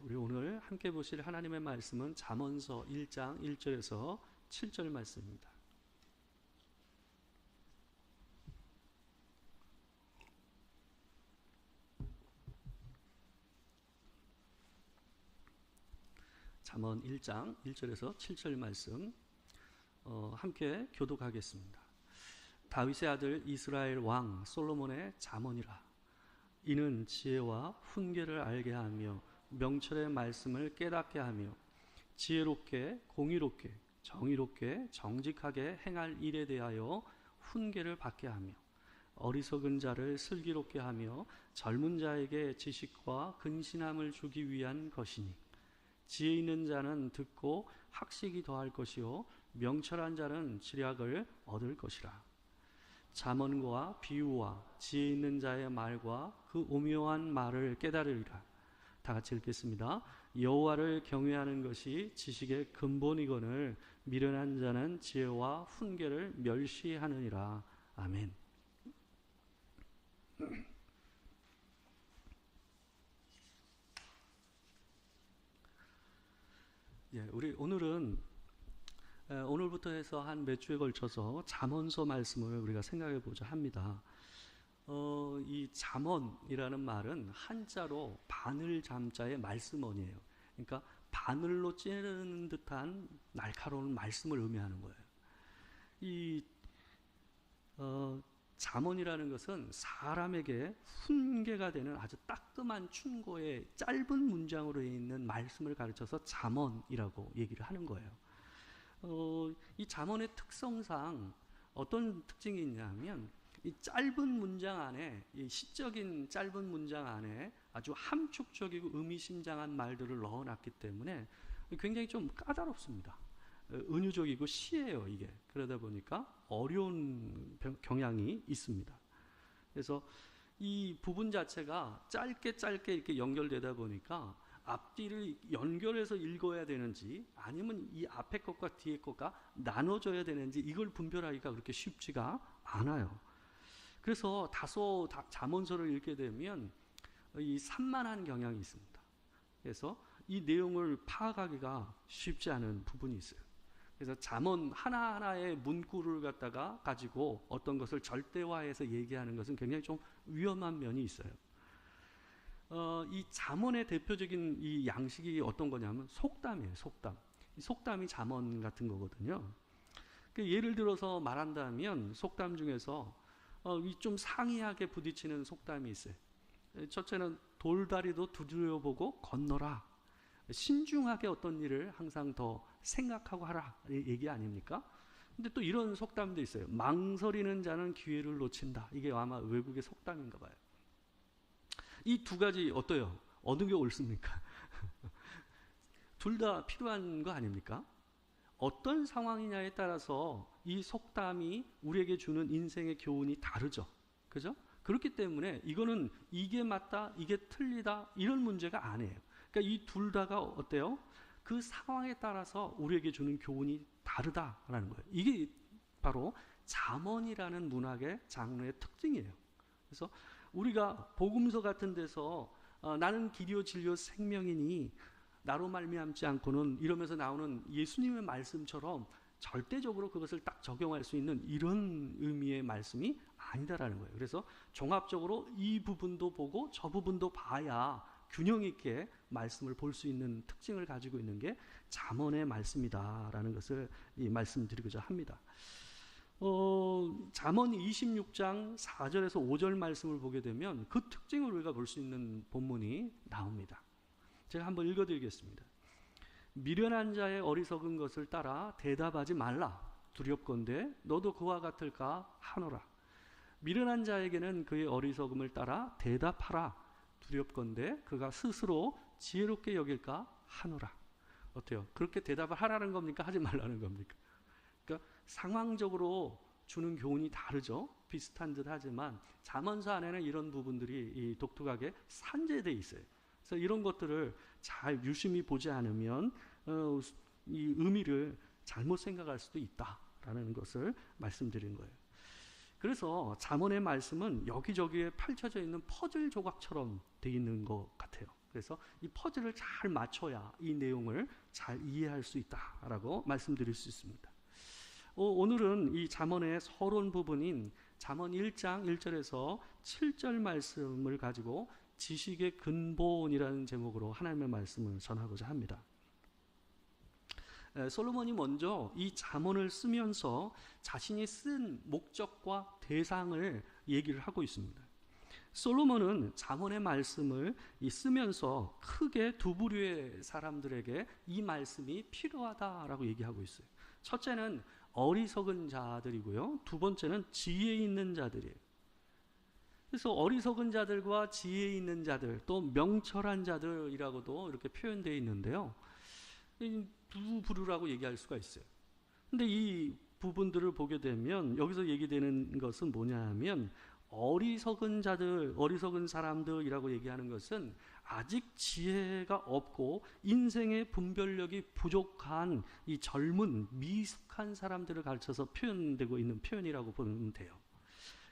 우리 오늘 함께 보실 하나님의 말씀은 잠언서 1장 1절에서 7절 말씀입니다. 잠언 1장 1절에서 7절 말씀 함께 교독하겠습니다. 다윗의 아들 이스라엘 왕 솔로몬의 잠언이라. 이는 지혜와 훈계를 알게 하며 명철의 말씀을 깨닫게 하며 지혜롭게 공의롭게 정의롭게 정직하게 행할 일에 대하여 훈계를 받게 하며 어리석은 자를 슬기롭게 하며 젊은 자에게 지식과 근신함을 주기 위한 것이니 지혜 있는 자는 듣고 학식이 더할 것이요 명철한 자는 지략을 얻을 것이라. 잠언과 비유와 지혜 있는 자의 말과 그 오묘한 말을 깨달으리라. 다 같이 읽겠습니다. 여호와를 경외하는 것이 지식의 근본이거늘 미련한 자는 지혜와 훈계를 멸시하느니라. 아멘. 우리 오늘은 오늘부터 해서 한 몇 주에 걸쳐서 잠언서 말씀을 우리가 생각해 보자 합니다. 이 잠언이라는 말은 한자로 바늘 잠자의 말씀원이에요. 그러니까 바늘로 찌르는 듯한 날카로운 말씀을 의미하는 거예요. 이 잠언이라는 것은 사람에게 훈계가 되는 아주 따끔한 충고의 짧은 문장으로 있는 말씀을 가르쳐서 잠언이라고 얘기를 하는 거예요. 이 잠언의 특성상 어떤 특징이 있냐면 이 짧은 문장 안에, 이 시적인 짧은 문장 안에 아주 함축적이고 의미심장한 말들을 넣어놨기 때문에 굉장히 좀 까다롭습니다. 은유적이고 시예요, 이게. 그러다 보니까 어려운 경향이 있습니다. 그래서 이 부분 자체가 짧게 이렇게 연결되다 보니까 앞뒤를 연결해서 읽어야 되는지 아니면 이 앞에 것과 뒤에 것과 나눠져야 되는지 이걸 분별하기가 그렇게 쉽지가 않아요. 그래서 다소 잠언서를 읽게 되면 이 산만한 경향이 있습니다. 그래서 이 내용을 파악하기가 쉽지 않은 부분이 있어요. 그래서 잠언 하나하나의 문구를 갖다가 가지고 어떤 것을 절대화해서 얘기하는 것은 굉장히 좀 위험한 면이 있어요. 이 잠언의 대표적인 이 양식이 어떤 거냐면 속담이에요. 속담. 이 속담이 잠언 같은 거거든요. 예를 들어서 말한다면 속담 중에서 좀 상이하게 부딪히는 속담이 있어요. 첫째는 돌다리도 두드려보고 건너라. 신중하게 어떤 일을 항상 더 생각하고 하라. 얘기 아닙니까? 근데 또 이런 속담도 있어요. 망설이는 자는 기회를 놓친다. 이게 아마 외국의 속담인가 봐요. 이 두 가지 어때요? 어느 게 옳습니까? 둘 다 필요한 거 아닙니까? 어떤 상황이냐에 따라서 이 속담이 우리에게 주는 인생의 교훈이 다르죠. 그죠? 그렇기 때문에 이거는 이게 맞다, 이게 틀리다 이런 문제가 아니에요. 그러니까 이 둘 다가 어때요? 그 상황에 따라서 우리에게 주는 교훈이 다르다라는 거예요. 이게 바로 잠언이라는 문학의 장르의 특징이에요. 그래서 우리가 복음서 같은 데서 나는 길이요 진리요 생명이니 나로 말미암지 않고는 이러면서 나오는 예수님의 말씀처럼 절대적으로 그것을 딱 적용할 수 있는 이런 의미의 말씀이 아니다라는 거예요. 그래서 종합적으로 이 부분도 보고 저 부분도 봐야 균형 있게 말씀을 볼 수 있는 특징을 가지고 있는 게 잠언의 말씀이다라는 것을 말씀드리고자 합니다. 잠언 26장 4절에서 5절 말씀을 보게 되면 그 특징을 우리가 볼 수 있는 본문이 나옵니다. 제가 한번 읽어드리겠습니다. 미련한 자의 어리석은 것을 따라 대답하지 말라. 두렵건대 너도 그와 같을까 하노라. 미련한 자에게는 그의 어리석음을 따라 대답하라. 두렵건대 그가 스스로 지혜롭게 여길까 하노라. 어때요? 그렇게 대답을 하라는 겁니까? 하지 말라는 겁니까? 그러니까 상황적으로 주는 교훈이 다르죠. 비슷한 듯 하지만 잠언서 안에는 이런 부분들이 독특하게 산재되어 있어요. 그래서 이런 것들을 잘 유심히 보지 않으면 이 의미를 잘못 생각할 수도 있다라는 것을 말씀드린 거예요. 그래서 잠언의 말씀은 여기저기에 펼쳐져 있는 퍼즐 조각처럼 되어 있는 것 같아요. 그래서 이 퍼즐을 잘 맞춰야 이 내용을 잘 이해할 수 있다라고 말씀드릴 수 있습니다. 오늘은 이 잠언의 서론 부분인 잠언 1장 1절에서 7절 말씀을 가지고 지식의 근본이라는 제목으로 하나님의 말씀을 전하고자 합니다. 솔로몬이 먼저 이 잠언을 쓰면서 자신이 쓴 목적과 대상을 얘기를 하고 있습니다. 솔로몬은 잠언의 말씀을 쓰면서 크게 두 부류의 사람들에게 이 말씀이 필요하다라고 얘기하고 있어요. 첫째는 어리석은 자들이고요. 두 번째는 지혜 있는 자들이에요. 그래서 어리석은 자들과 지혜 있는 자들, 또 명철한 자들이라고도 이렇게 표현되어 있는데요. 두 부류라고 얘기할 수가 있어요. 근데 이 부분들을 보게 되면 여기서 얘기되는 것은 뭐냐면 어리석은 자들, 어리석은 사람들이라고 얘기하는 것은 아직 지혜가 없고 인생의 분별력이 부족한 이 젊은 미숙한 사람들을 가르쳐서 표현되고 있는 표현이라고 보면 돼요.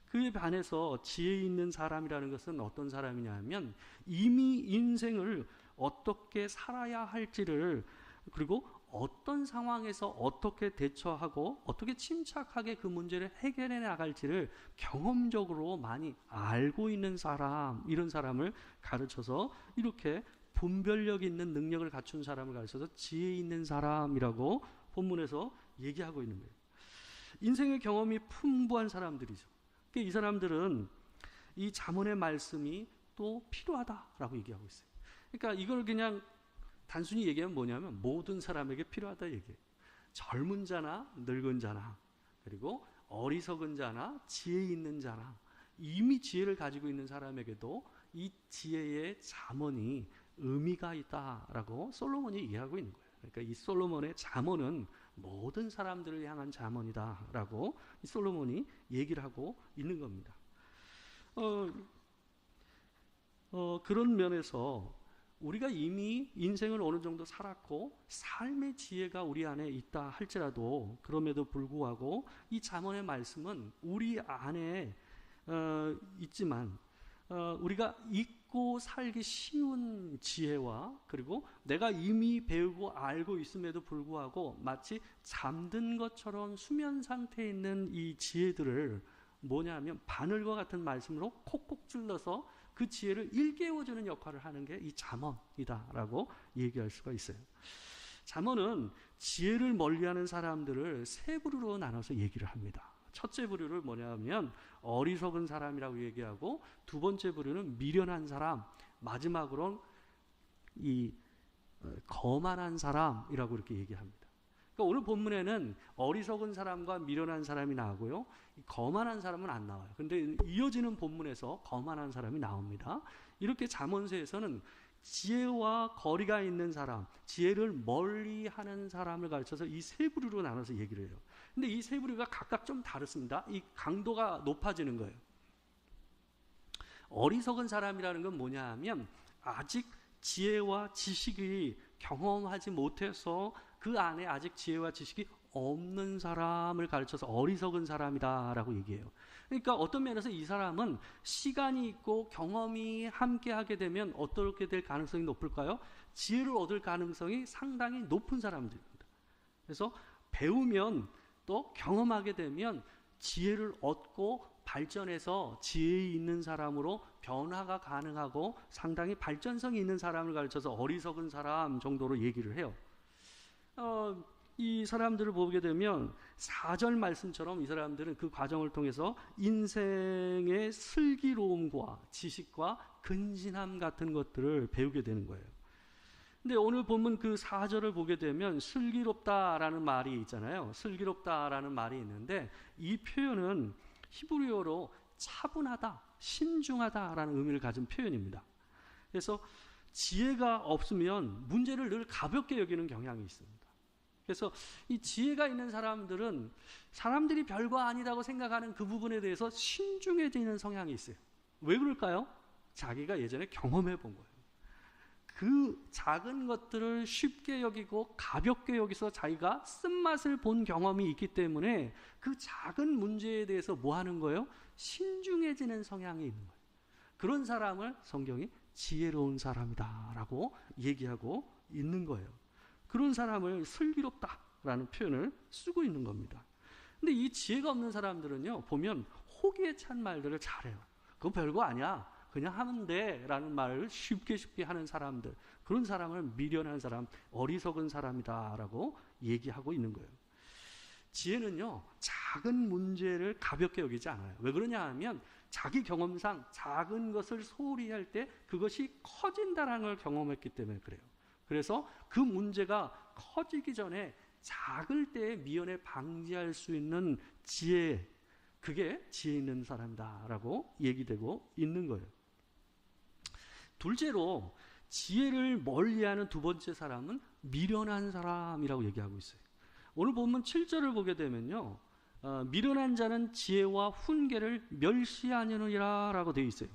그에 반해서 지혜 있는 사람이라는 것은 어떤 사람이냐면 이미 인생을 어떻게 살아야 할지를, 그리고 어떤 상황에서 어떻게 대처하고 어떻게 침착하게 그 문제를 해결해 나갈지를 경험적으로 많이 알고 있는 사람, 이런 사람을 가르쳐서 이렇게 분별력 있는 능력을 갖춘 사람을 가르쳐서 지혜 있는 사람이라고 본문에서 얘기하고 있는 거예요. 인생의 경험이 풍부한 사람들이죠. 이 사람들은 이 잠언의 말씀이 또 필요하다라고 얘기하고 있어요. 그러니까 이걸 그냥 단순히 얘기하면 뭐냐면 모든 사람에게 필요하다 얘기해요. 젊은 자나 늙은 자나, 그리고 어리석은 자나 지혜 있는 자나, 이미 지혜를 가지고 있는 사람에게도 이 지혜의 잠언이 의미가 있다라고 솔로몬이 얘기하고 있는 거예요. 그러니까 이 솔로몬의 잠언은 모든 사람들을 향한 잠언이다라고 이 솔로몬이 얘기를 하고 있는 겁니다. 그런 면에서 우리가 이미 인생을 어느 정도 살았고 삶의 지혜가 우리 안에 있다 할지라도, 그럼에도 불구하고 이 잠언의 말씀은 우리 안에 있지만 우리가 잊고 살기 쉬운 지혜와, 그리고 내가 이미 배우고 알고 있음에도 불구하고 마치 잠든 것처럼 수면 상태에 있는 이 지혜들을 뭐냐면 바늘과 같은 말씀으로 콕콕 찔러서 그 지혜를 일깨워주는 역할을 하는 게 이 잠언이다라고 얘기할 수가 있어요. 잠언은 지혜를 멀리하는 사람들을 세 부류로 나눠서 얘기를 합니다. 첫째 부류를 뭐냐면 어리석은 사람이라고 얘기하고, 두 번째 부류는 미련한 사람, 마지막으로는 이 거만한 사람이라고 이렇게 얘기합니다. 그러니까 오늘 본문에는 어리석은 사람과 미련한 사람이 나오고요, 거만한 사람은 안 나와요. 근데 이어지는 본문에서 거만한 사람이 나옵니다. 이렇게 잠언서에서는 지혜와 거리가 있는 사람, 지혜를 멀리하는 사람을 가르쳐서 이 세 부류로 나눠서 얘기를 해요. 근데 이 세 부류가 각각 좀 다릅니다. 이 강도가 높아지는 거예요. 어리석은 사람이라는 건 뭐냐 하면 아직 지혜와 지식이 경험하지 못해서 그 안에 아직 지혜와 지식이 없는 사람을 가르쳐서 어리석은 사람이다라고 얘기해요. 그러니까 어떤 면에서 이 사람은 시간이 있고 경험이 함께하게 되면 어떻게 될 가능성이 높을까요? 지혜를 얻을 가능성이 상당히 높은 사람들입니다. 그래서 배우면 또 경험하게 되면 지혜를 얻고 발전해서 지혜 있는 사람으로 변화가 가능하고 상당히 발전성이 있는 사람을 가르쳐서 어리석은 사람 정도로 얘기를 해요. 이 사람들을 보게 되면 4절 말씀처럼 이 사람들은 그 과정을 통해서 인생의 슬기로움과 지식과 근신함 같은 것들을 배우게 되는 거예요. 근데 오늘 본문 그 4절을 보게 되면 슬기롭다라는 말이 있잖아요. 슬기롭다라는 말이 있는데 이 표현은 히브리어로 차분하다, 신중하다라는 의미를 가진 표현입니다. 그래서 지혜가 없으면 문제를 늘 가볍게 여기는 경향이 있습니다. 그래서 이 지혜가 있는 사람들은 사람들이 별거 아니라고 생각하는 그 부분에 대해서 신중해지는 성향이 있어요. 왜 그럴까요? 자기가 예전에 경험해 본 거예요. 그 작은 것들을 쉽게 여기고 가볍게 여기서 자기가 쓴맛을 본 경험이 있기 때문에 그 작은 문제에 대해서 뭐 하는 거예요? 신중해지는 성향이 있는 거예요. 그런 사람을 성경이 지혜로운 사람이다라고 얘기하고 있는 거예요. 그런 사람을 슬기롭다라는 표현을 쓰고 있는 겁니다. 근데 이 지혜가 없는 사람들은요, 보면 호기에 찬 말들을 잘해요. 그거 별거 아니야, 그냥 하면 돼 라는 말을 쉽게 하는 사람들, 그런 사람을 미련한 사람, 어리석은 사람이다라고 얘기하고 있는 거예요. 지혜는요, 작은 문제를 가볍게 여기지 않아요. 왜 그러냐 하면 자기 경험상 작은 것을 소홀히 할 때 그것이 커진다는 걸 경험했기 때문에 그래요. 그래서 그 문제가 커지기 전에 작을 때 미연에 방지할 수 있는 지혜, 그게 지혜 있는 사람이다라고 얘기되고 있는 거예요. 둘째로 지혜를 멀리하는 두 번째 사람은 미련한 사람이라고 얘기하고 있어요. 오늘 본문 7절을 보게 되면요, 미련한 자는 지혜와 훈계를 멸시하느니라 라고 되어 있어요.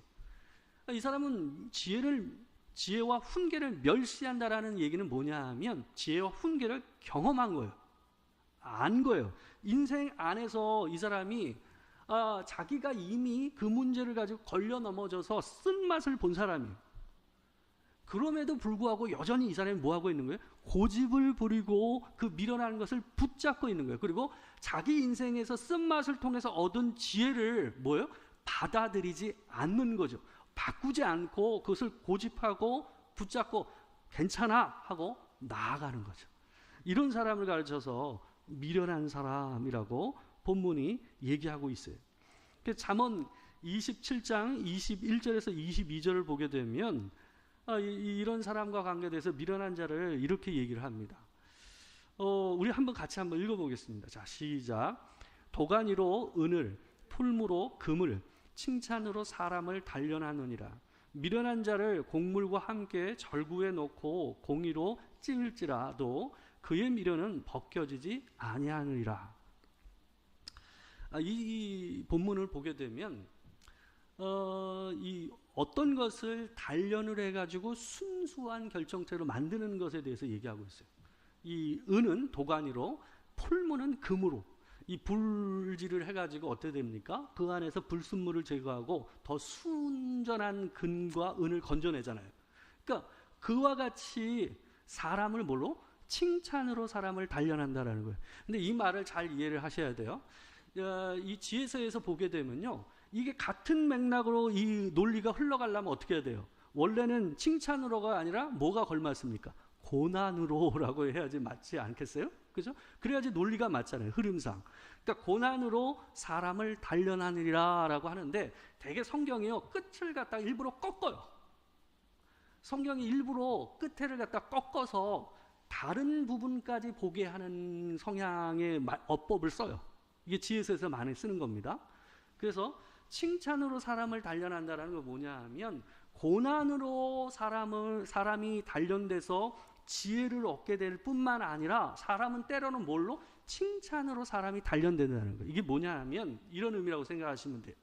이 사람은 지혜와 훈계를 멸시한다라는 얘기는 뭐냐 하면 지혜와 훈계를 경험한 거예요. 안 거예요. 인생 안에서 이 사람이 자기가 이미 그 문제를 가지고 걸려 넘어져서 쓴맛을 본 사람이에요. 그럼에도 불구하고 여전히 이 사람이 뭐 하고 있는 거예요? 고집을 부리고 그 미련한 것을 붙잡고 있는 거예요. 그리고 자기 인생에서 쓴맛을 통해서 얻은 지혜를 뭐예요? 받아들이지 않는 거죠. 바꾸지 않고 그것을 고집하고 붙잡고 괜찮아 하고 나아가는 거죠. 이런 사람을 가르쳐서 미련한 사람이라고 본문이 얘기하고 있어요. 잠언 27장 21절에서 22절을 보게 되면 이런 사람과 관계돼서 미련한 자를 이렇게 얘기를 합니다. 우리 같이 한번 읽어보겠습니다. 자, 시작. 도가니로 은을, 풀무로 금을, 칭찬으로 사람을 단련하느니라. 미련한 자를 곡물과 함께 절구에 놓고 공의로 찌을지라도 그의 미련은 벗겨지지 아니하느니라. 이 본문을 보게 되면 어떤 것을 단련을 해가지고 순수한 결정체로 만드는 것에 대해서 얘기하고 있어요. 이 은은 도가니로, 풀무는 금으로, 이 불질을 해가지고 어떻게 됩니까? 그 안에서 불순물을 제거하고 더 순전한 금과 은을 건져내잖아요. 그러니까 그와 같이 사람을 뭘로? 칭찬으로 사람을 단련한다라는 거예요. 근데 이 말을 잘 이해를 하셔야 돼요. 이 지혜서에서 보게 되면요, 이게 같은 맥락으로 이 논리가 흘러가려면 어떻게 해야 돼요? 원래는 칭찬으로가 아니라 뭐가 걸맞습니까? 고난으로라고 해야지 맞지 않겠어요? 그죠? 그래야지 논리가 맞잖아요, 흐름상. 그러니까 고난으로 사람을 단련하느니라 라고 하는데, 되게 성경이요, 끝을 갖다 일부러 꺾어요. 성경이 일부러 끝을 갖다 꺾어서 다른 부분까지 보게 하는 성향의 어법을 써요. 이게 지혜서에서 많이 쓰는 겁니다. 그래서 칭찬으로 사람을 단련한다는 건 뭐냐 하면, 고난으로 사람이 단련돼서 지혜를 얻게 될 뿐만 아니라 사람은 때로는 뭘로? 칭찬으로 사람이 단련된다는 거예요. 이게 뭐냐 하면 이런 의미라고 생각하시면 돼요.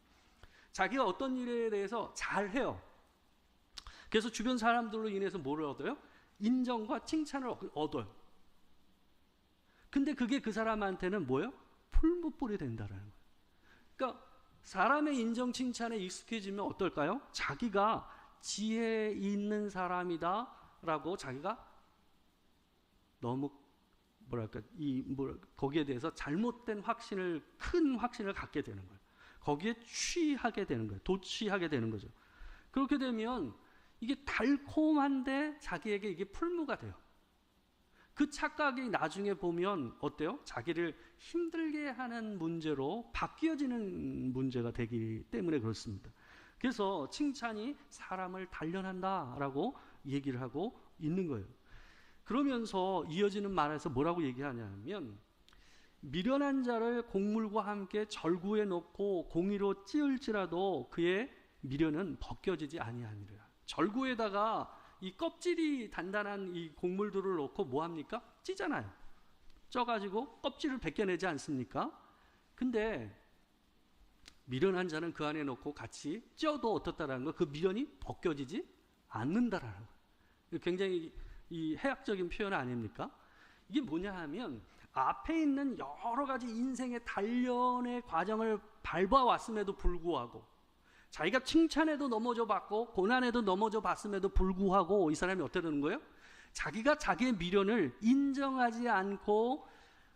자기가 어떤 일에 대해서 잘해요. 그래서 주변 사람들로 인해서 뭐를 얻어요? 인정과 칭찬을 얻어요. 근데 그게 그 사람한테는 뭐예요? 풀무불이 된다는 거예요. 그러니까 사람의 인정 칭찬에 익숙해지면 어떨까요? 자기가 지혜 있는 사람이다 라고 자기가 너무 거기에 대해서 잘못된 큰 확신을 갖게 되는 거예요. 거기에 취하게 되는 거예요. 도취하게 되는 거죠. 그렇게 되면 이게 달콤한데 자기에게 이게 풀무가 돼요. 그 착각이 나중에 보면 어때요? 자기를 힘들게 하는 문제로 바뀌어지는 문제가 되기 때문에 그렇습니다. 그래서 칭찬이 사람을 단련한다라고 얘기를 하고 있는 거예요. 그러면서 이어지는 말에서 뭐라고 얘기하냐면, 미련한 자를 곡물과 함께 절구에 놓고 공의로 찌을지라도 그의 미련은 벗겨지지 아니하니라. 절구에다가 이 껍질이 단단한 이 곡물들을 놓고 뭐 합니까? 찌잖아요. 쪄가지고 껍질을 벗겨내지 않습니까? 근데 미련한 자는 그 안에 놓고 같이 쪄도 어떻다라는 거, 그 미련이 벗겨지지 않는다라는 거예요. 굉장히 이 해학적인 표현 아닙니까? 이게 뭐냐 하면, 앞에 있는 여러 가지 인생의 단련의 과정을 밟아왔음에도 불구하고 자기가 칭찬에도 넘어져 봤고 고난에도 넘어져 봤음에도 불구하고 이 사람이 어떻게 되는 거예요? 자기가 자기의 미련을 인정하지 않고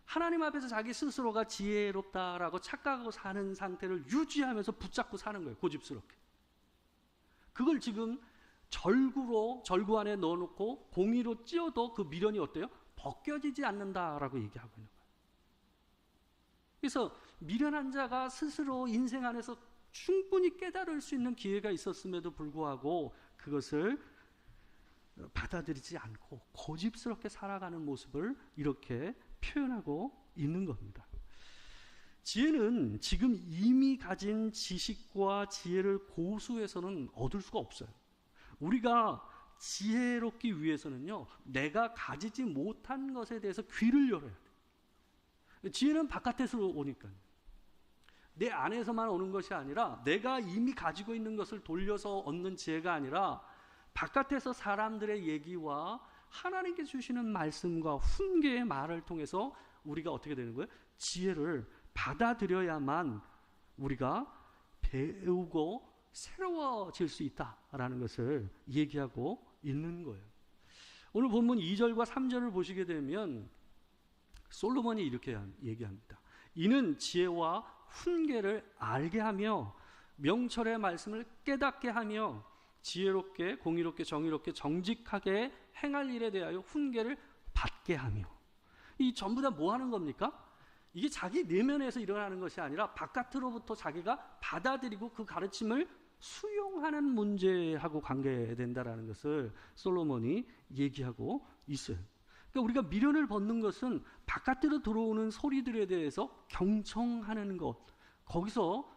하나님 앞에서 자기 스스로가 지혜롭다라고 착각하고 사는 상태를 유지하면서 붙잡고 사는 거예요. 고집스럽게. 그걸 지금 절구 안에 넣어놓고 공이로 찧어도 그 미련이 어때요? 벗겨지지 않는다라고 얘기하고 있는 거예요. 그래서 미련한 자가 스스로 인생 안에서 충분히 깨달을 수 있는 기회가 있었음에도 불구하고 그것을 받아들이지 않고 고집스럽게 살아가는 모습을 이렇게 표현하고 있는 겁니다. 지혜는 지금 이미 가진 지식과 지혜를 고수해서는 얻을 수가 없어요. 우리가 지혜롭기 위해서는요, 내가 가지지 못한 것에 대해서 귀를 열어야 돼요. 지혜는 바깥에서 오니까요. 내 안에서만 오는 것이 아니라 내가 이미 가지고 있는 것을 돌려서 얻는 지혜가 아니라 바깥에서 사람들의 얘기와 하나님께 주시는 말씀과 훈계의 말을 통해서 우리가 어떻게 되는 거예요? 지혜를 받아들여야만 우리가 배우고 새로워질 수 있다라는 것을 얘기하고 있는 거예요. 오늘 본문 2절과 3절을 보시게 되면 솔로몬이 이렇게 얘기합니다. 이는 지혜와 훈계를 알게 하며 명철의 말씀을 깨닫게 하며 지혜롭게 공의롭게 정의롭게 정직하게 행할 일에 대하여 훈계를 받게 하며. 이 전부 다 뭐 하는 겁니까? 이게 자기 내면에서 일어나는 것이 아니라 바깥으로부터 자기가 받아들이고 그 가르침을 수용하는 문제하고 관계된다라는 것을 솔로몬이 얘기하고 있어요. 그러니까 우리가 미련을 벗는 것은 바깥으로 들어오는 소리들에 대해서 경청하는 것, 거기서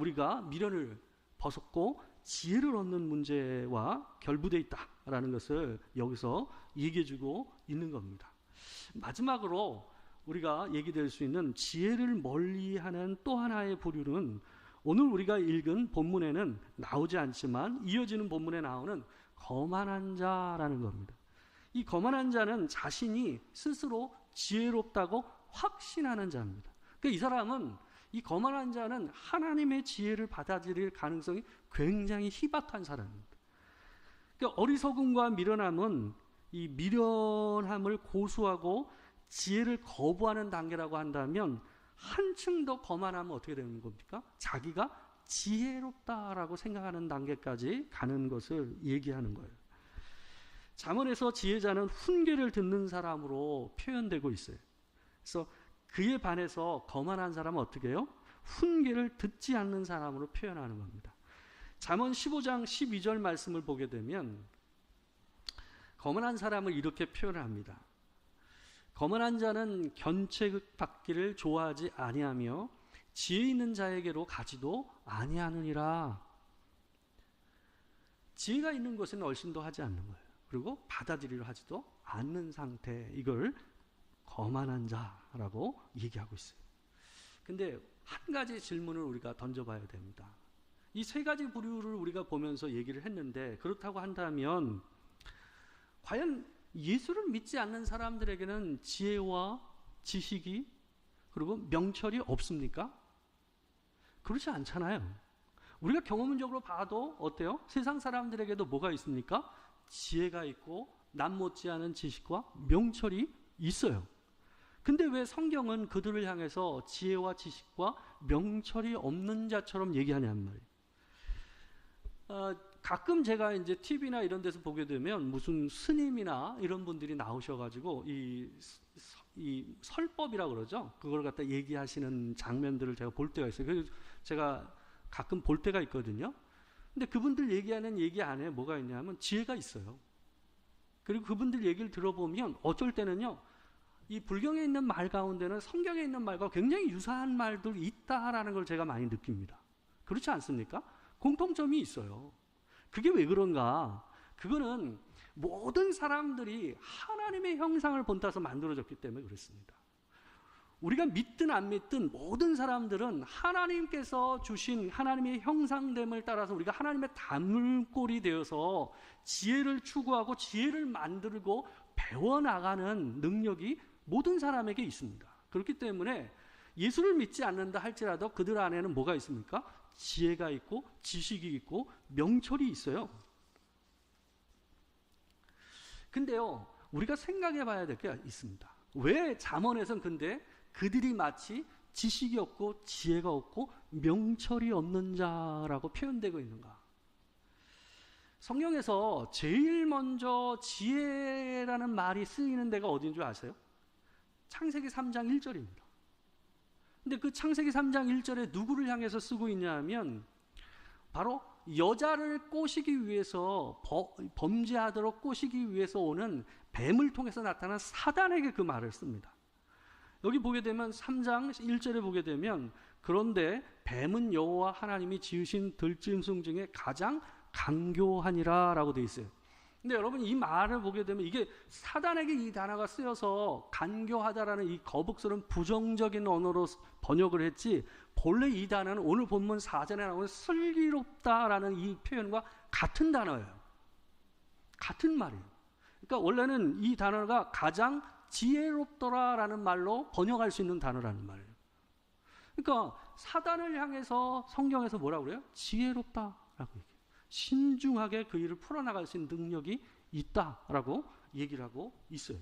우리가 미련을 벗었고 지혜를 얻는 문제와 결부되어 있다라는 것을 여기서 얘기해주고 있는 겁니다. 마지막으로 우리가 얘기될 수 있는 지혜를 멀리하는 또 하나의 부류는 오늘 우리가 읽은 본문에는 나오지 않지만 이어지는 본문에 나오는 거만한 자라는 겁니다. 이 거만한 자는 자신이 스스로 지혜롭다고 확신하는 자입니다. 그러니까 이 사람은, 이 거만한 자는 하나님의 지혜를 받아들일 가능성이 굉장히 희박한 사람입니다. 그러니까 어리석음과 미련함은 이 미련함을 고수하고 지혜를 거부하는 단계라고 한다면 한층 더 거만하면 어떻게 되는 겁니까? 자기가 지혜롭다라고 생각하는 단계까지 가는 것을 얘기하는 거예요. 잠언에서 지혜자는 훈계를 듣는 사람으로 표현되고 있어요. 그래서 그에 반해서 거만한 사람은 어떻게 해요? 훈계를 듣지 않는 사람으로 표현하는 겁니다. 잠언 15장 12절 말씀을 보게 되면 거만한 사람을 이렇게 표현합니다. 거만한 자는 견책받기를 좋아하지 아니하며 지혜 있는 자에게로 가지도 아니하느니라. 지혜가 있는 것은 얼씬도 하지 않는 거예요. 그리고 받아들이려 하지도 않는 상태, 이걸 거만한 자라고 얘기하고 있어요. 근데 한 가지 질문을 우리가 던져봐야 됩니다. 이 세 가지 부류를 우리가 보면서 얘기를 했는데, 그렇다고 한다면 과연 예수를 믿지 않는 사람들에게는 지혜와 지식이 그리고 명철이 없습니까? 그렇지 않잖아요. 우리가 경험적으로 봐도 어때요? 세상 사람들에게도 뭐가 있습니까? 지혜가 있고 남 못지않은 지식과 명철이 있어요. 근데 왜 성경은 그들을 향해서 지혜와 지식과 명철이 없는 자처럼 얘기하냐는 말이에요. 가끔 제가 이제 TV나 이런 데서 보게 되면 무슨 스님이나 이런 분들이 나오셔가지고 이 설법이라고 그러죠. 그걸 갖다 얘기하시는 장면들을 제가 볼 때가 있어요. 그래서 제가 가끔 볼 때가 있거든요. 근데 그분들 얘기하는 얘기 안에 뭐가 있냐면 지혜가 있어요. 그리고 그분들 얘기를 들어보면 어쩔 때는요, 이 불경에 있는 말 가운데는 성경에 있는 말과 굉장히 유사한 말들이 있다라는 걸 제가 많이 느낍니다. 그렇지 않습니까? 공통점이 있어요. 그게 왜 그런가? 그거는 모든 사람들이 하나님의 형상을 본따서 만들어졌기 때문에 그렇습니다. 우리가 믿든 안 믿든 모든 사람들은 하나님께서 주신 하나님의 형상됨을 따라서 우리가 하나님의 단물꼴이 되어서 지혜를 추구하고 지혜를 만들고 배워나가는 능력이 모든 사람에게 있습니다. 그렇기 때문에 예수를 믿지 않는다 할지라도 그들 안에는 뭐가 있습니까? 지혜가 있고 지식이 있고 명철이 있어요. 근데요, 우리가 생각해 봐야 될 게 있습니다. 왜 잠언에선 근데 그들이 마치 지식이 없고 지혜가 없고 명철이 없는 자라고 표현되고 있는가? 성경에서 제일 먼저 지혜라는 말이 쓰이는 데가 어디인 줄 아세요? 창세기 3장 1절입니다. 근데 그 창세기 3장 1절에 누구를 향해서 쓰고 있냐 하면 바로 여자를 꼬시기 위해서 범죄하도록 꼬시기 위해서 오는 뱀을 통해서 나타난 사단에게 그 말을 씁니다. 여기 보게 되면 3장 1절에 보게 되면 그런데 뱀은 여호와 하나님이 지으신 들짐승 중에 가장 강교하니라 라고 되어 있어요. 근데 여러분 이 말을 보게 되면 이게 사단에게 이 단어가 쓰여서 간교하다라는 이 거북스러운 부정적인 언어로 번역을 했지, 본래 이 단어는 오늘 본문 4절에 나오는 슬기롭다라는 이 표현과 같은 단어예요. 같은 말이에요. 그러니까 원래는 이 단어가 가장 지혜롭더라라는 말로 번역할 수 있는 단어라는 말이에요. 그러니까 사단을 향해서 성경에서 뭐라고 그래요? 지혜롭다라고 얘기해요. 신중하게 그 일을 풀어나갈 수 있는 능력이 있다라고 얘기를 하고 있어요.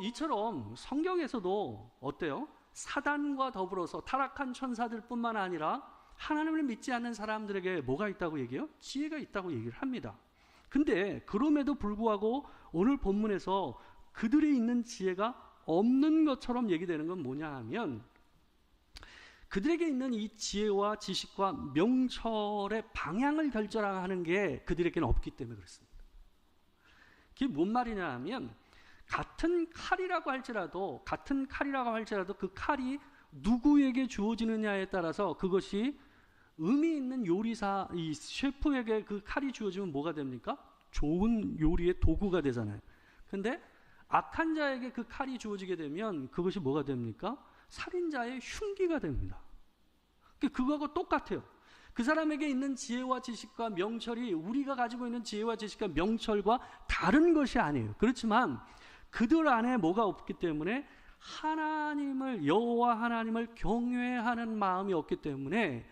이처럼 성경에서도 어때요? 사단과 더불어서 타락한 천사들 뿐만 아니라 하나님을 믿지 않는 사람들에게 뭐가 있다고 얘기해요? 지혜가 있다고 얘기를 합니다. 근데 그럼에도 불구하고 오늘 본문에서 그들이 있는 지혜가 없는 것처럼 얘기되는 건 뭐냐 하면 그들에게 있는 이 지혜와 지식과 명철의 방향을 결정하는 게 그들에게는 없기 때문에 그렇습니다. 그게 뭔 말이냐 하면 같은 칼이라고 할지라도 그 칼이 누구에게 주어지느냐에 따라서 그것이 의미 있는 요리사, 이 셰프에게 그 칼이 주어지면 뭐가 됩니까? 좋은 요리의 도구가 되잖아요. 근데 악한 자에게 그 칼이 주어지게 되면 그것이 뭐가 됩니까? 살인자의 흉기가 됩니다. 그거하고 똑같아요. 그 사람에게 있는 지혜와 지식과 명철이 우리가 가지고 있는 지혜와 지식과 명철과 다른 것이 아니에요. 그렇지만 그들 안에 뭐가 없기 때문에 여호와 하나님을 경외하는 마음이 없기 때문에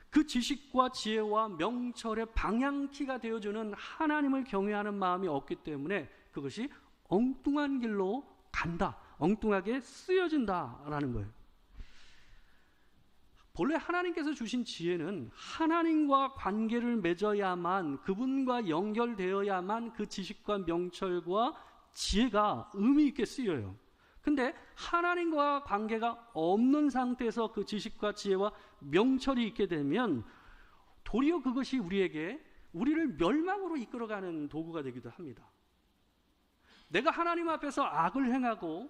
그 지식과 지혜와 명철의 방향키가 되어주는 하나님을 경외하는 마음이 없기 때문에 그것이 엉뚱한 길로 간다, 엉뚱하게 쓰여진다라는 거예요. 본래 하나님께서 주신 지혜는 하나님과 관계를 맺어야만, 그분과 연결되어야만 그 지식과 명철과 지혜가 의미 있게 쓰여요. 근데 하나님과 관계가 없는 상태에서 그 지식과 지혜와 명철이 있게 되면 도리어 그것이 우리를 멸망으로 이끌어가는 도구가 되기도 합니다. 내가 하나님 앞에서 악을 행하고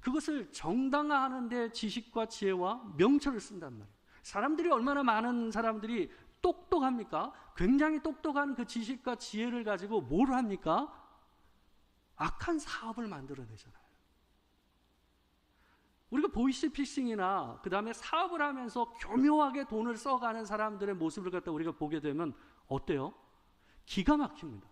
그것을 정당화하는 데 지식과 지혜와 명철을 쓴단 말이에요. 사람들이 얼마나 많은 사람들이 똑똑합니까? 굉장히 똑똑한 그 지식과 지혜를 가지고 뭘 합니까? 악한 사업을 만들어내잖아요. 우리가 보이스피싱이나 그 다음에 사업을 하면서 교묘하게 돈을 써가는 사람들의 모습을 갖다 우리가 보게 되면 어때요? 기가 막힙니다.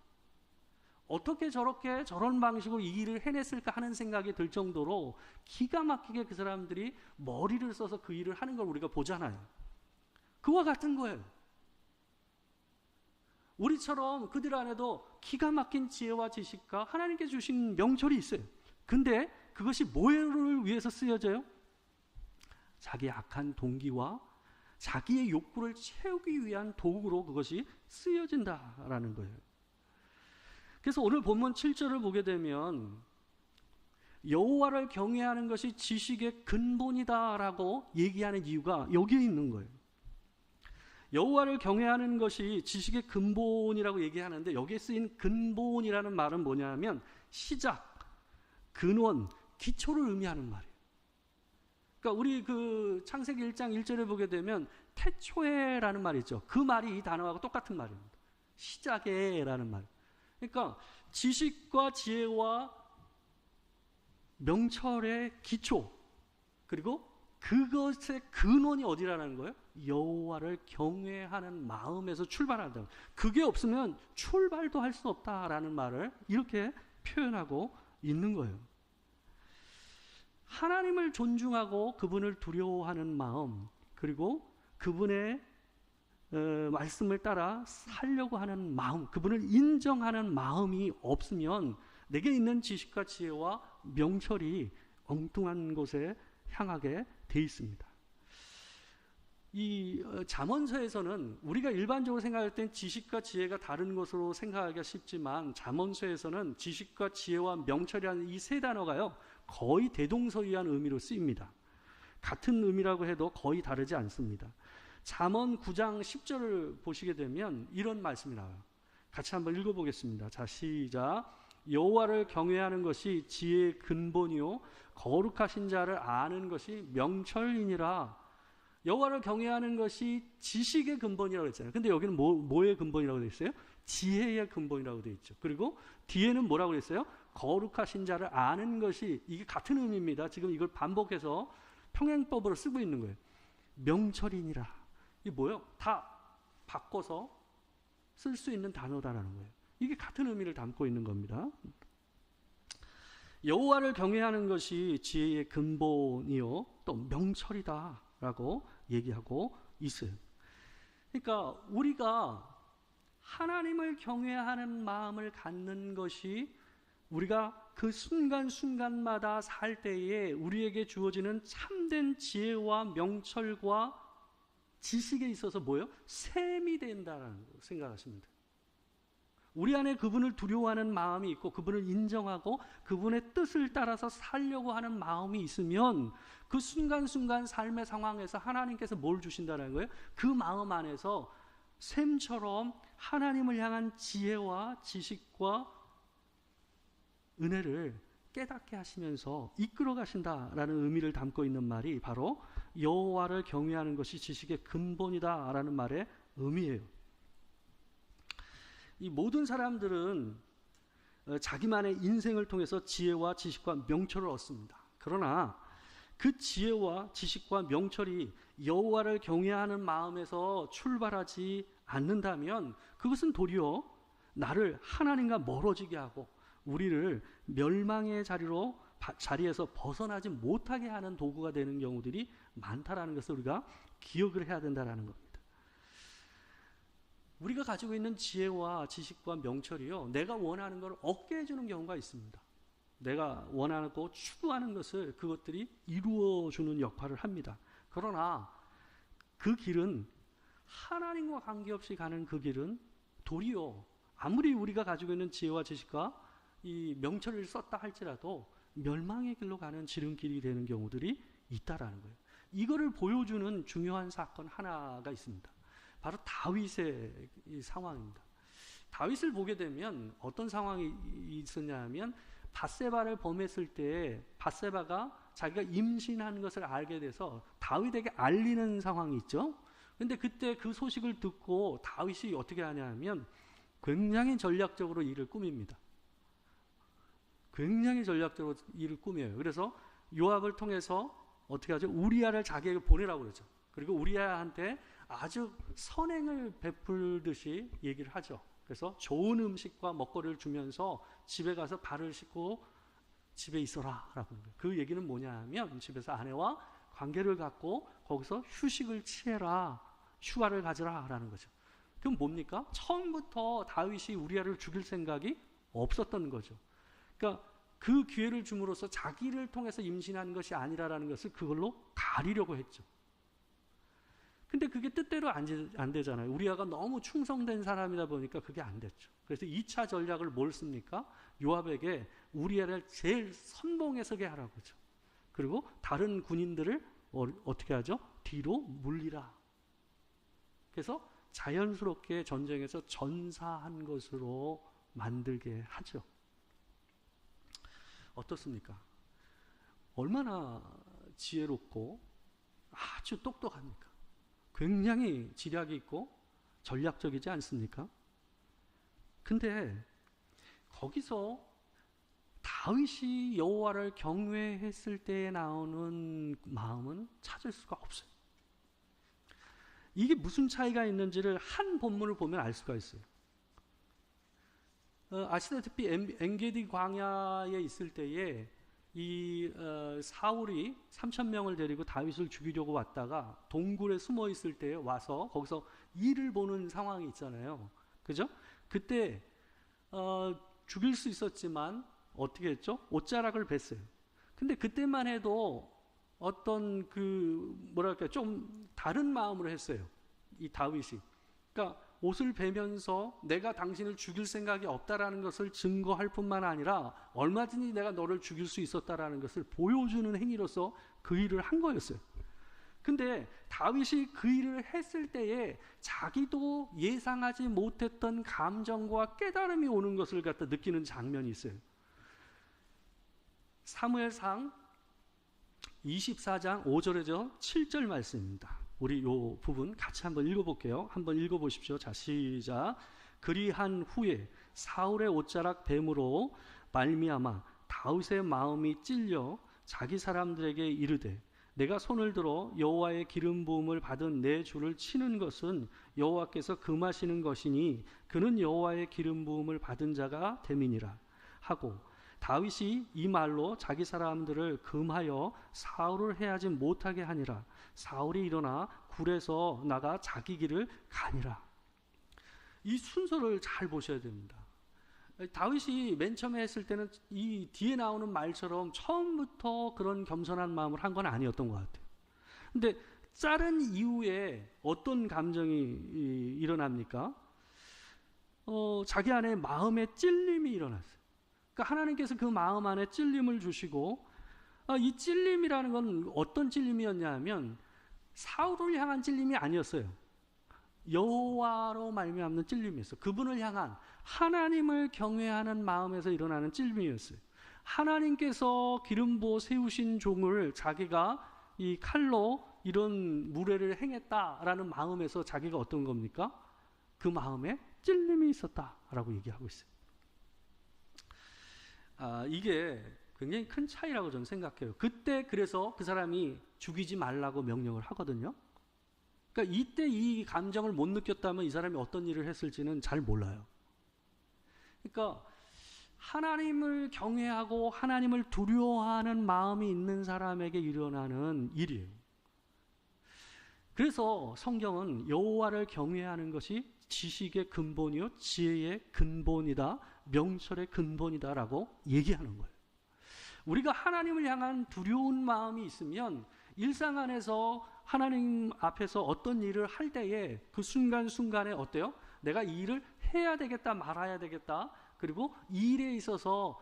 어떻게 저런 방식으로 이 일을 해냈을까 하는 생각이 들 정도로 기가 막히게 그 사람들이 머리를 써서 그 일을 하는 걸 우리가 보잖아요. 그와 같은 거예요. 우리처럼 그들 안에도 기가 막힌 지혜와 지식과 하나님께 주신 명철이 있어요. 근데 그것이 뭐를 위해서 쓰여져요? 자기 악한 동기와 자기의 욕구를 채우기 위한 도구로 그것이 쓰여진다라는 거예요. 그래서 오늘 본문 7절을 보게 되면 여호와를 경외하는 것이 지식의 근본이다라고 얘기하는 이유가 여기에 있는 거예요. 여호와를 경외하는 것이 지식의 근본이라고 얘기하는데 여기에 쓰인 근본이라는 말은 뭐냐면 시작, 근원, 기초를 의미하는 말이에요. 그러니까 우리 그 창세기 1장 1절에 보게 되면 태초에라는 말이 있죠. 그 말이 이 단어하고 똑같은 말입니다. 시작에라는 말. 그러니까 지식과 지혜와 명철의 기초, 그리고 그것의 근원이 어디라는 거예요? 여호와를 경외하는 마음에서 출발한다. 그게 없으면 출발도 할 수 없다라는 말을 이렇게 표현하고 있는 거예요. 하나님을 존중하고 그분을 두려워하는 마음, 그리고 그분의 말씀을 따라 살려고 하는 마음, 그분을 인정하는 마음이 없으면 내게 있는 지식과 지혜와 명철이 엉뚱한 곳에 향하게 돼 있습니다. 이 잠언서에서는 우리가 일반적으로 생각할 땐 지식과 지혜가 다른 것으로 생각하기가 쉽지만 잠언서에서는 지식과 지혜와 명철이라는 이 세 단어가요 거의 대동소이한 의미로 쓰입니다. 같은 의미라고 해도 거의 다르지 않습니다. 잠언 9장 10절을 보시게 되면 이런 말씀이 나와요. 같이 한번 읽어보겠습니다. 자, 시작. 여호와를 경외하는 것이 지혜의 근본이요 거룩하신 자를 아는 것이 명철이니라. 여호와를 경외하는 것이 지식의 근본이라고 했잖아요. 근데 여기는 뭐의 근본이라고 되어 있어요? 지혜의 근본이라고 되어 있죠. 그리고 뒤에는 뭐라고 했어요? 거룩하신 자를 아는 것이, 이게 같은 의미입니다. 지금 이걸 반복해서 평행법으로 쓰고 있는 거예요. 명철이니라. 이게 뭐예요? 다 바꿔서 쓸 수 있는 단어다라는 거예요. 이게 같은 의미를 담고 있는 겁니다. 여호와를 경외하는 것이 지혜의 근본이요 또 명철이다 라고 얘기하고 있어요. 그러니까 우리가 하나님을 경외하는 마음을 갖는 것이 우리가 그 순간순간마다 살 때에 우리에게 주어지는 참된 지혜와 명철과 지식에 있어서 뭐예요? 셈이 된다는 생각하시면 돼요. 우리 안에 그분을 두려워하는 마음이 있고 그분을 인정하고 그분의 뜻을 따라서 살려고 하는 마음이 있으면 그 순간순간 삶의 상황에서 하나님께서 뭘 주신다는 거예요? 그 마음 안에서 샘처럼 하나님을 향한 지혜와 지식과 은혜를 깨닫게 하시면서 이끌어 가신다라는 의미를 담고 있는 말이 바로 여호와를 경외하는 것이 지식의 근본이다라는 말의 의미예요. 이 모든 사람들은 자기만의 인생을 통해서 지혜와 지식과 명철을 얻습니다. 그러나 그 지혜와 지식과 명철이 여호와를 경외하는 마음에서 출발하지 않는다면 그것은 도리어 나를 하나님과 멀어지게 하고 우리를 멸망의 자리에서 벗어나지 못하게 하는 도구가 되는 경우들이 많다라는 것을 우리가 기억을 해야 된다는 겁니다. 우리가 가지고 있는 지혜와 지식과 명철이요 내가 원하는 걸 얻게 해주는 경우가 있습니다. 내가 원하고 추구하는 것을 그것들이 이루어주는 역할을 합니다. 그러나 그 길은 하나님과 관계없이 가는 그 길은 도리어 아무리 우리가 가지고 있는 지혜와 지식과 이 명철을 썼다 할지라도 멸망의 길로 가는 지름길이 되는 경우들이 있다라는 거예요. 이거를 보여주는 중요한 사건 하나가 있습니다. 바로 다윗의 이 상황입니다. 다윗을 보게 되면 어떤 상황이 있었냐 하면 밧세바를 범했을 때 밧세바가 자기가 임신한 것을 알게 돼서 다윗에게 알리는 상황이 있죠. 근데 그때 그 소식을 듣고 다윗이 어떻게 하냐 하면 굉장히 전략적으로 일을 꾸밉니다. 굉장히 전략적으로 일을 꾸며요. 그래서 요압을 통해서 어떻게 하죠? 우리아를 자기에게 보내라고 그러죠. 그리고 우리아한테 아주 선행을 베풀듯이 얘기를 하죠. 그래서 좋은 음식과 먹거리를 주면서 집에 가서 발을 씻고 집에 있어라 라고 합니다. 그 얘기는 뭐냐 하면 집에서 아내와 관계를 갖고 거기서 휴식을 취해라, 휴가를 가져라 라는 거죠. 그럼 뭡니까? 처음부터 다윗이 우리아를 죽일 생각이 없었던 거죠. 그러니까 그 기회를 줌으로써 자기를 통해서 임신한 것이 아니라는 것을 그걸로 가리려고 했죠. 근데 그게 뜻대로 안 되잖아요. 우리아가 너무 충성된 사람이다 보니까 그게 안 됐죠. 그래서 2차 전략을 뭘 씁니까? 요압에게 우리아를 제일 선봉에 서게 하라고 하죠. 그리고 다른 군인들을 어떻게 하죠? 뒤로 물리라. 그래서 자연스럽게 전쟁에서 전사한 것으로 만들게 하죠. 어떻습니까? 얼마나 지혜롭고 아주 똑똑합니까? 굉장히 지략이 있고 전략적이지 않습니까? 근데 거기서 다윗이 여호와를 경외했을 때 나오는 마음은 찾을 수가 없어요. 이게 무슨 차이가 있는지를 한 본문을 보면 알 수가 있어요. 아시다시피 엔게디 광야에 있을 때에 사울이 3,000명을 데리고 다윗을 죽이려고 왔다가 동굴에 숨어 있을 때 와서 거기서 일을 보는 상황이 있잖아요. 그죠? 그때 죽일 수 있었지만 어떻게 했죠? 옷자락을 뱄어요. 근데 그때만 해도 어떤 좀 다른 마음으로 했어요. 이 다윗이. 그러니까 옷을 베면서 내가 당신을 죽일 생각이 없다라는 것을 증거할 뿐만 아니라 얼마든지 내가 너를 죽일 수 있었다라는 것을 보여주는 행위로서 그 일을 한 거였어요. 근데 다윗이 그 일을 했을 때에 자기도 예상하지 못했던 감정과 깨달음이 오는 것을 갖다 느끼는 장면이 있어요. 사무엘상 24장 5절에서 7절 말씀입니다. 우리 요 부분 같이 한번 읽어볼게요. 한번 읽어보십시오. 자, 시작. 그리한 후에 사울의 옷자락 뱀으로 말미암아 다윗의 마음이 찔려 자기 사람들에게 이르되 내가 손을 들어 여호와의 기름 부음을 받은 내 주를 치는 것은 여호와께서 금하시는 것이니 그는 여호와의 기름 부음을 받은 자가 됨이니라 하고 다윗이 이 말로 자기 사람들을 금하여 사울을 해하지 못하게 하니라. 사울이 일어나 굴에서 나가 자기 길을 가니라. 이 순서를 잘 보셔야 됩니다. 다윗이 맨 처음에 했을 때는 이 뒤에 나오는 말처럼 처음부터 그런 겸손한 마음을 한 건 아니었던 것 같아요. 근데 자른 이후에 어떤 감정이 일어납니까? 자기 안에 마음의 찔림이 일어났어요. 그러니까 하나님께서 그 마음 안에 찔림을 주시고 이 찔림이라는 건 어떤 찔림이었냐 하면 사울을 향한 찔림이 아니었어요. 여호와로 말미암는 찔림이었어요. 그분을 향한 하나님을 경외하는 마음에서 일어나는 찔림이었어요. 하나님께서 기름 부어 세우신 종을 자기가 이 칼로 이런 무례를 행했다라는 마음에서 자기가 어떤 겁니까? 그 마음에 찔림이 있었다라고 얘기하고 있어요. 이게 굉장히 큰 차이라고 저는 생각해요. 그때 그래서 그 사람이 죽이지 말라고 명령을 하거든요. 그러니까 이때 이 감정을 못 느꼈다면 이 사람이 어떤 일을 했을지는 잘 몰라요. 그러니까 하나님을 경외하고 하나님을 두려워하는 마음이 있는 사람에게 일어나는 일이에요. 그래서 성경은 여호와를 경외하는 것이 지식의 근본이요 지혜의 근본이다, 명철의 근본이다라고 얘기하는 거예요. 우리가 하나님을 향한 두려운 마음이 있으면 일상 안에서 하나님 앞에서 어떤 일을 할 때에 그 순간순간에 어때요? 내가 이 일을 해야 되겠다 말아야 되겠다, 그리고 이 일에 있어서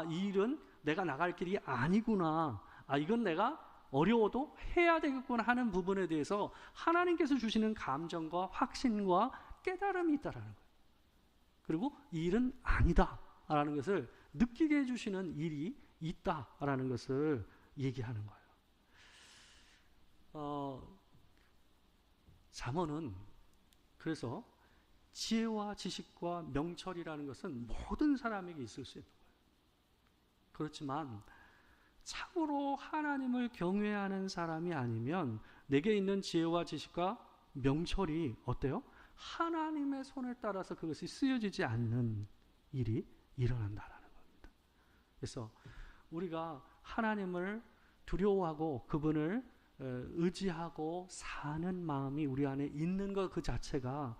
이 일은 내가 나갈 길이 아니구나, 이건 내가 어려워도 해야 되겠구나 하는 부분에 대해서 하나님께서 주시는 감정과 확신과 깨달음이 있다라는 거예요. 그리고 이 일은 아니다라는 것을 느끼게 해주시는 일이 있다라는 것을 얘기하는 거예요. 잠언은 그래서 지혜와 지식과 명철이라는 것은 모든 사람에게 있을 수 있는 거예요. 그렇지만 참으로 하나님을 경외하는 사람이 아니면 내게 있는 지혜와 지식과 명철이 어때요? 하나님의 손을 따라서 그것이 쓰여지지 않는 일이 일어난다라는 겁니다. 그래서 우리가 하나님을 두려워하고 그분을 의지하고 사는 마음이 우리 안에 있는 것 그 자체가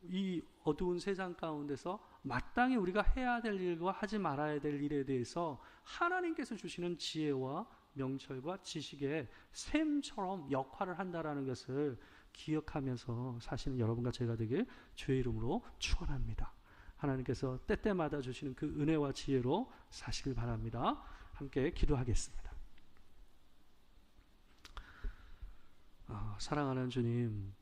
이 어두운 세상 가운데서 마땅히 우리가 해야 될 일과 하지 말아야 될 일에 대해서 하나님께서 주시는 지혜와 명철과 지식의 샘처럼 역할을 한다라는 것을 기억하면서 사시는 여러분과 제가 되길 주의 이름으로 축원합니다. 하나님께서 때때마다 주시는 그 은혜와 지혜로 사시길 바랍니다. 함께 기도하겠습니다. 사랑하는 주님,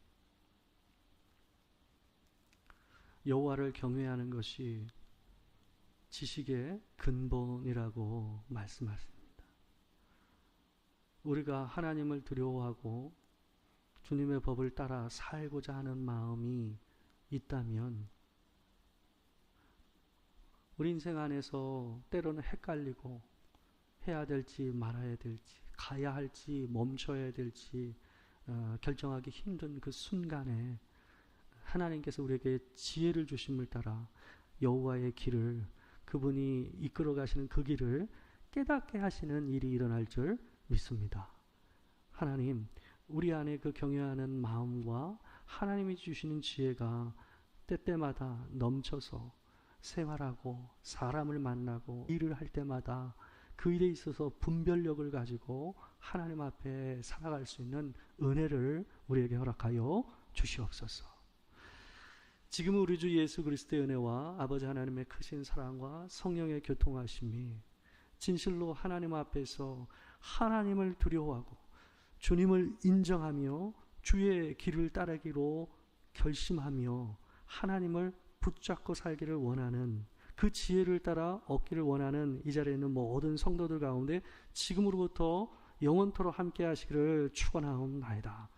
여호와를 경외하는 것이 지식의 근본이라고 말씀하십니다. 우리가 하나님을 두려워하고 주님의 법을 따라 살고자 하는 마음이 있다면 우리 인생 안에서 때로는 헷갈리고 해야 될지 말아야 될지, 가야 할지 멈춰야 될지 결정하기 힘든 그 순간에 하나님께서 우리에게 지혜를 주심을 따라 여호와의 길을, 그분이 이끌어 가시는 그 길을 깨닫게 하시는 일이 일어날 줄 믿습니다. 하나님, 우리 안에 그 경외하는 마음과 하나님이 주시는 지혜가 때때마다 넘쳐서 생활하고 사람을 만나고 일을 할 때마다 그 일에 있어서 분별력을 가지고 하나님 앞에 살아갈 수 있는 은혜를 우리에게 허락하여 주시옵소서. 지금 우리 주 예수 그리스도의 은혜와 아버지 하나님의 크신 사랑과 성령의 교통하심이 진실로 하나님 앞에서 하나님을 두려워하고 주님을 인정하며 주의 길을 따르기로 결심하며 하나님을 붙잡고 살기를 원하는 그 지혜를 따라 얻기를 원하는 이 자리에 있는 모든 성도들 가운데 지금으로부터 영원토록 함께 하시기를 축원하옵나이다.